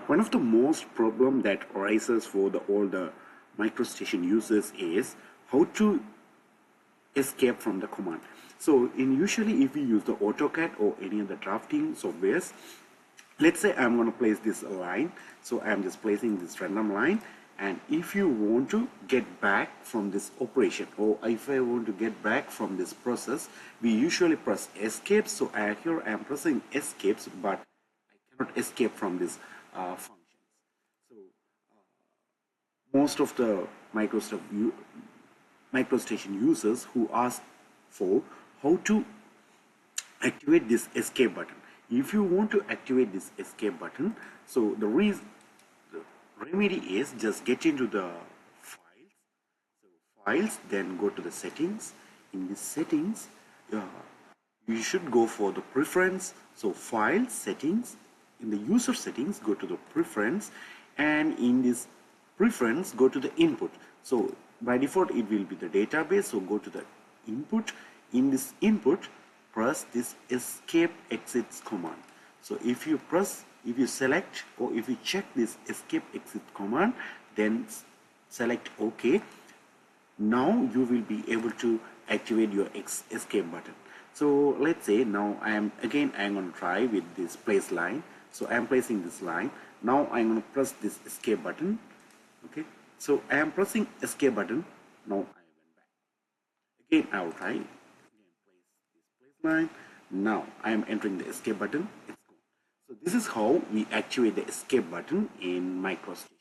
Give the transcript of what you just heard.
One of the most problem that arises for all the microstation users is how to escape from the command. So usually if we use the AutoCAD or any other drafting softwares, let's say I'm going to place this line. So I'm just placing this random line, and if you want to get back from this operation, or if I want to get back from this process, we usually press escape. So here I'm pressing escapes, but I cannot escape from this function. So most of the microstation users who ask for how to activate this escape button. If you want to activate this escape button, so the remedy is just get into the files, then go to the settings. In the settings, you should go for the preference. So file settings, in the user settings, go to the preference, and in this preference, go to the input. So by default it will be the database, so go to the input. In this input, press this escape exits command. So if you select, or if you check this escape exit command, then select OK. Now you will be able to activate your escape button. So let's say now I'm going to try with this place line. So I'm placing this line. Now I'm going to press this escape button. Okay, so I am pressing escape button. Now I went back. Again I will try. Again place this place line. Now I am entering the escape button. It's gone. So this is how we activate the escape button in MicroStation.